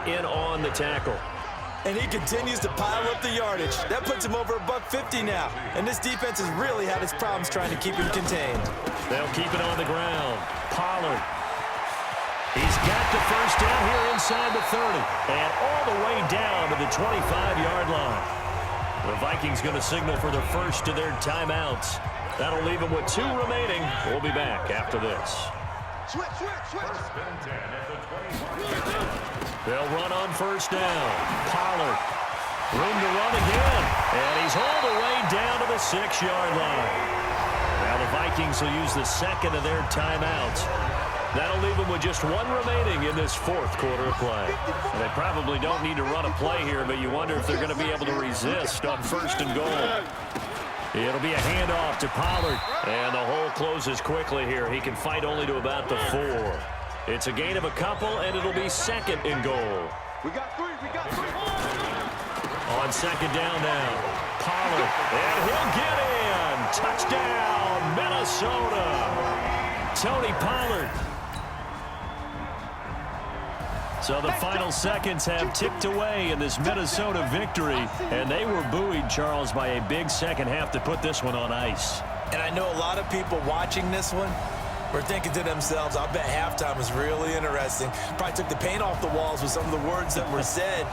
in on the tackle. And he continues to pile up the yardage. That puts him over $150 now. And this defense has really had its problems trying to keep him contained. They'll keep it on the ground. Pollard. He's got the first down here inside the 30. And all the way down to the 25-yard line. The Vikings going to signal for the first of their timeouts. That'll leave them with 2 remaining. We'll be back after this. Switch. They'll run on first down. Pollard. Room to run again. And he's all the way down to the 6-yard line. Now the Vikings will use the second of their timeouts. That'll leave them with just 1 remaining in this 4th quarter of play. And they probably don't need to run a play here, but you wonder if they're going to be able to resist on first and goal. It'll be a handoff to Pollard. And the hole closes quickly here. He can fight only to about the 4. It's a gain of a couple, and it'll be second and goal. We got 3. On second down now, Pollard, and he'll get in. Touchdown, Minnesota. Tony Pollard. So the final seconds have ticked away in this Minnesota victory, and they were buoyed, Charles, by a big second half to put this one on ice. And I know a lot of people watching this one were thinking to themselves, I bet halftime was really interesting. Probably took the paint off the walls with some of the words that were said.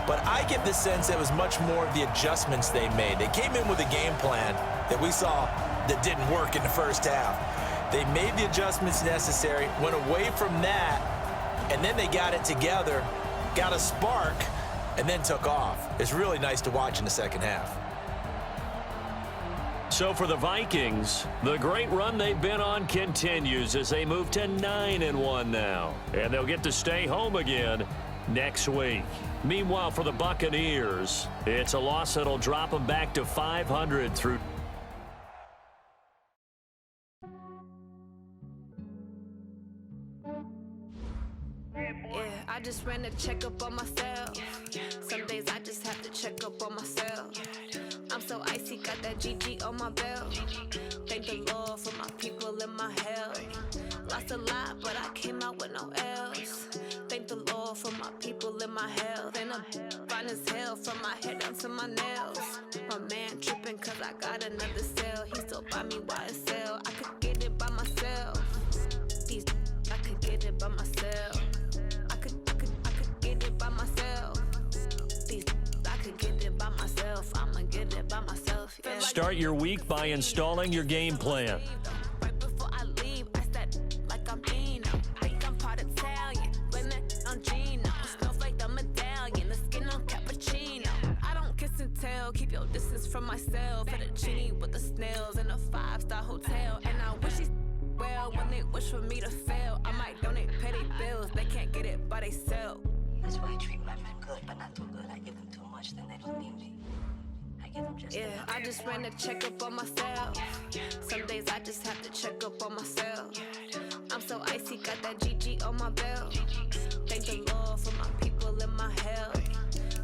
But I get the sense it was much more of the adjustments they made. They came in with a game plan that we saw that didn't work in the first half. They made the adjustments necessary, went away from that, and then they got it together, got a spark, and then took off. It's really nice to watch in the second half. So for the Vikings, the great run they've been on continues as they move to 9-1 now. And they'll get to stay home again next week. Meanwhile, for the Buccaneers, it's a loss that'll drop them back to 500 through. I just ran a checkup on myself. Some days I just have to check up on myself. I'm so icy, got that GG on my belt. Thank the Lord for my people and my health. Lost a lot, but I came out with no else. Thank the Lord for my people and my health. And I'm fine as hell from my head down to my nails. My man tripping cause I got another cell. He still buy me YSL. I could get it by myself. These I could get it by myself. I could get it by myself. These I could get it by myself. I'ma get it by myself. Yeah. Start your week by installing your game plan. Right before I leave, I said like I'm Dino. Like I'm part Italian. Blame it on Gino. Snowflake the medallion. The skin on cappuccino. I don't kiss and tell. Keep your distance from myself. Fettuccine with the snails in a 5-star hotel. And I wish he's well when they wish for me to fail. I might donate petty bills. They can't get it by themselves. That's why I treat women good, but not too good. I give them too much, then they don't need me. I give them just enough. I just ran a checkup on myself. Some days I just have to check up on myself. I'm so icy, got that GG on my belt. Thank the Lord for my people and my health.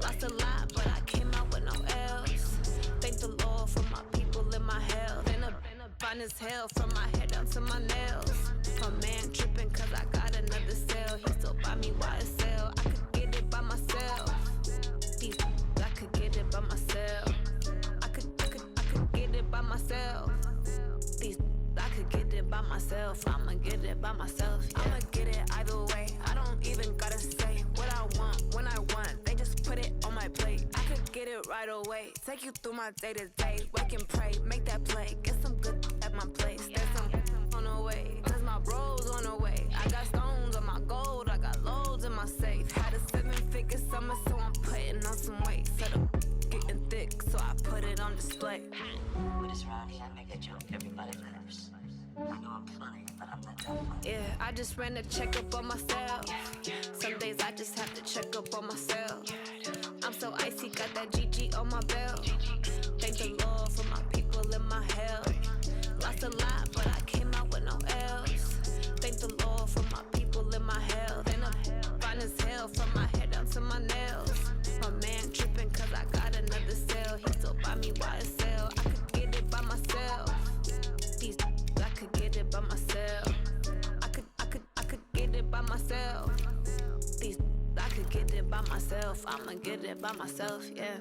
Lost a lot, but I came out with no else. Thank the Lord for my people and my health. And I'm fine as hell from my head down to my nails. My man tripping cause I got another cell. He still buy me YSL. I could get it by myself. These I could get it by myself. I could get it by myself. These I could get it by myself. I'ma get it by myself. Yeah. I'ma get it either way. I don't even gotta say what I want when I want. They just put it on my plate. I could get it right away. Take you through my day to day. Wake and pray, make that play. Get some good at my place. There's some on the way. Cause my bros on the way. I got stones on my gold. I got loads in my safe. Had a 7-figure summer, so I'm putting on some weight. Set up getting thick, so I put it on display. With this round here, I make a joke, everybody laughs. I know I'm funny, but I'm not that funny. Yeah, I just ran a checkup on myself. Some days I just have to check up on myself. I'm so icy, got that GG on my belt. Thank the Lord for my people and my health. Lost a lot, but I came out with no else. Thank the Lord for my people and my health. And I'm fine as hell from my head down to my nails. My man tripping cause I got another cell. He still buy me YSL. I could get it by myself. These I could get it by myself. I could get it by myself. These I could get it by by myself. I'ma get it by myself, yeah.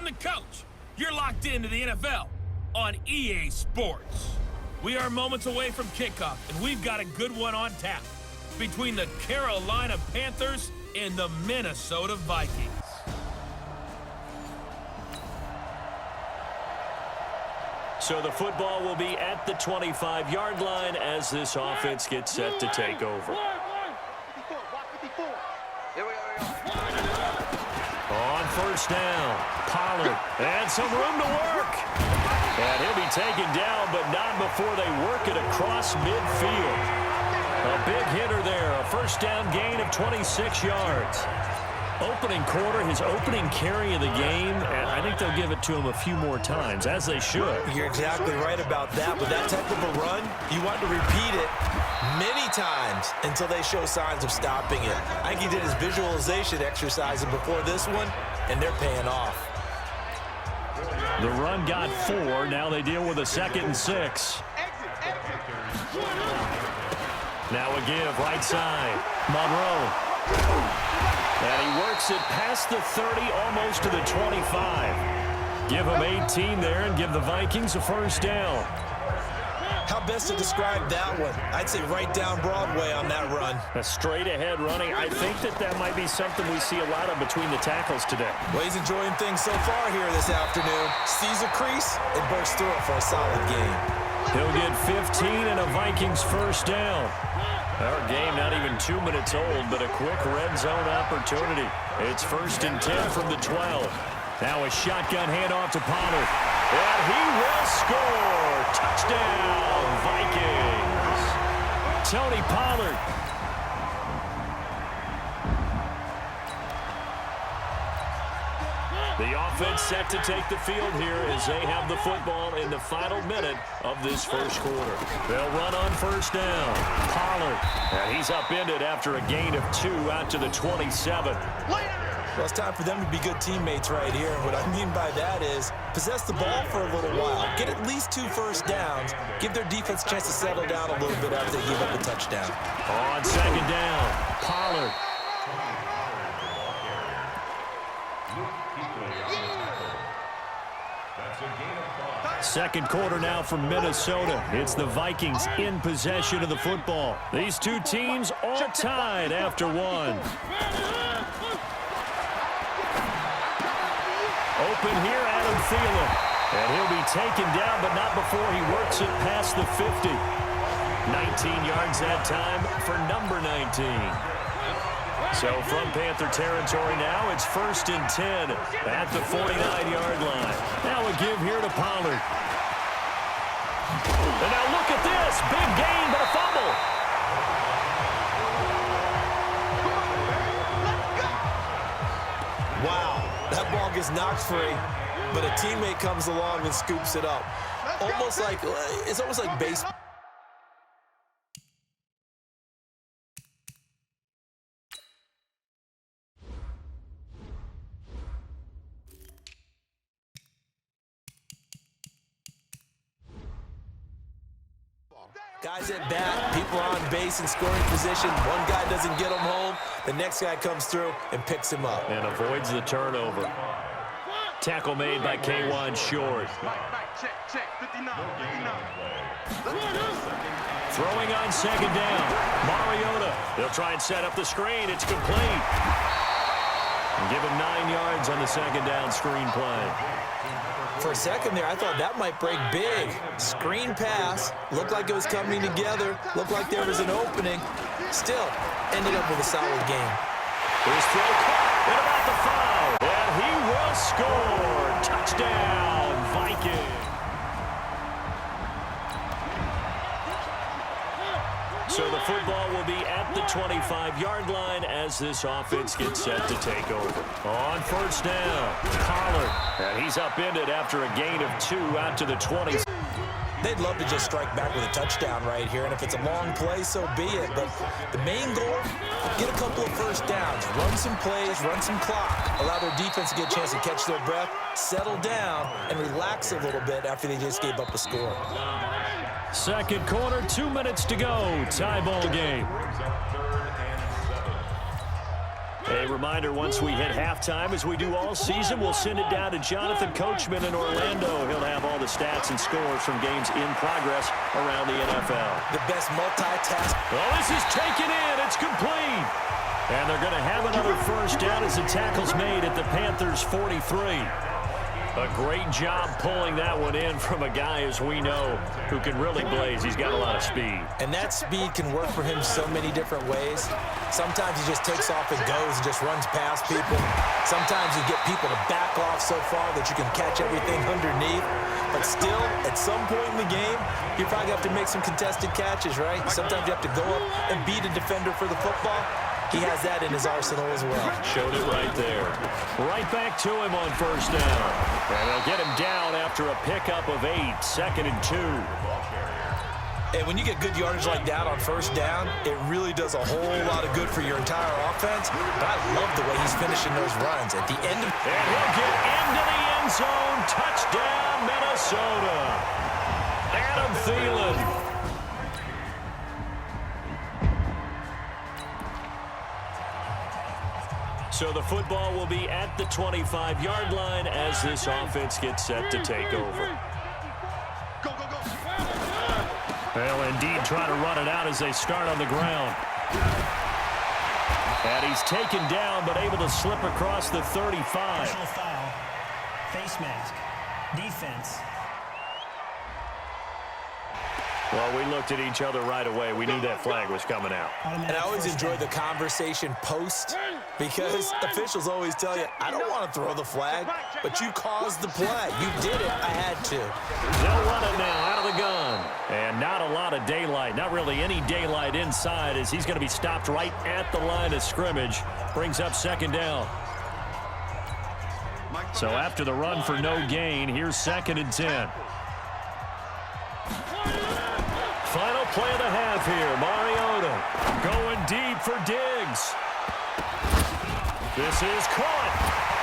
I'm the coach. You're locked into the NFL on EA Sports. We are moments away from kickoff, and we've got a good one on tap between the Carolina Panthers and the Minnesota Vikings. So the football will be at the 25-yard line as this offense gets set to take over. On first down, Pollard, and some room to work. And he'll be taken down, but not before they work it across midfield. A big hitter there, a first down gain of 26 yards. Opening quarter, his opening carry of the game, and I think they'll give it to him a few more times, as they should. You're exactly right about that. With that type of a run, you want to repeat it many times until they show signs of stopping it. I think he did his visualization exercise before this one, and they're paying off. The run got 4. Now they deal with a 2nd and 6. Now a give, right side. Monroe. And he works it past the 30, almost to the 25. Give him 18 there and give the Vikings a first down. How best to describe that one? I'd say right down Broadway on that run. A straight-ahead running. I think that might be something we see a lot of between the tackles today. Well, he's enjoying things so far here this afternoon. Sees a crease and bursts through it for a solid game. He'll get 15 and a Vikings first down. Our game not even 2 minutes old, but a quick red zone opportunity. It's 1st and 10 from the 12. Now a shotgun handoff to Pollard. And he will score. Touchdown, Vikings. Tony Pollard. The offense set to take the field here as they have the football in the final minute of this first quarter. They'll run on first down. Pollard. And he's upended after a gain of 2 out to the 27. Well, it's time for them to be good teammates right here. And what I mean by that is possess the ball for a little while, get at least 2 first downs, give their defense a chance to settle down a little bit after they give up a touchdown. On second down, Pollard. Second quarter now from Minnesota. It's the Vikings in possession of the football. These two teams all tied after one. Open here, Adam Thielen. And he'll be taken down, but not before he works it past the 50. 19 yards that time for number 19. So from Panther territory now, it's 1st and 10 at the 49-yard line. Now a give here to Pollard. And now look at this. Big gain, but a fumble. Wow, that ball gets knocked free, but a teammate comes along and scoops it up. It's almost like baseball. Guys at bat, people on base in scoring position. One guy doesn't get him home. The next guy comes through and picks him up. And avoids the turnover. Tackle made by K1 Short. Throwing on second down. Mariota. They'll try and set up the screen. It's complete. And give him 9 yards on the second down screen play. For a second there, I thought that might break big. Screen pass. Looked like it was coming together. Looked like there was an opening. Still, ended up with a solid game. His throw caught at about the 5. And he will score. Touchdown, Vikings. So the football will be at the 25-yard line as this offense gets set to take over. On first down, Pollard. And he's upended after a gain of 2 out to the 20. They'd love to just strike back with a touchdown right here, and if it's a long play, so be it. But the main goal, get a couple of first downs, run some plays, run some clock, allow their defense to get a chance to catch their breath, settle down, and relax a little bit after they just gave up a score. Second quarter, 2 minutes to go. Tie ball game. A reminder, once we hit halftime, as we do all season, we'll send it down to Jonathan Coachman in Orlando. He'll have all the stats and scores from games in progress around the NFL. The best multitask. Oh, this is taken in. It's complete. And they're going to have another first down as the tackle's made at the Panthers' 43. A great job pulling that one in from a guy, as we know, who can really blaze. He's got a lot of speed. And that speed can work for him so many different ways. Sometimes he just takes off and goes and just runs past people. Sometimes you get people to back off so far that you can catch everything underneath. But still, at some point in the game, you probably have to make some contested catches, right? Sometimes you have to go up and beat a defender for the football. He has that in his arsenal as well. Showed it right there. Right back to him on first down. And they'll get him down after a pickup of 8, 2nd and 2. And when you get good yardage like that on first down, it really does a whole lot of good for your entire offense. But I love the way he's finishing those runs. At the end of... And he'll get into the end zone. Touchdown, Minnesota. Adam Thielen. So the football will be at the 25-yard line as this offense gets set to take over. They'll indeed try to run it out as they start on the ground. And he's taken down, but able to slip across the 35. Personal foul, face mask, defense. Well, we looked at each other right away. We knew that flag was coming out. And I always enjoy the conversation post, because officials always tell you, I don't want to throw the flag, but you caused the play. You did it. I had to. They'll run it now out of the gun. And not a lot of daylight. Not really any daylight inside, as he's going to be stopped right at the line of scrimmage. Brings up second down. So after the run for no gain, here's 2nd and 10. Final play of the half here. Mariota going deep for Diggs. This is caught,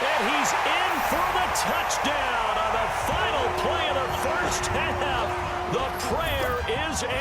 and he's in for the touchdown on the final play of the first half. The prayer is answered.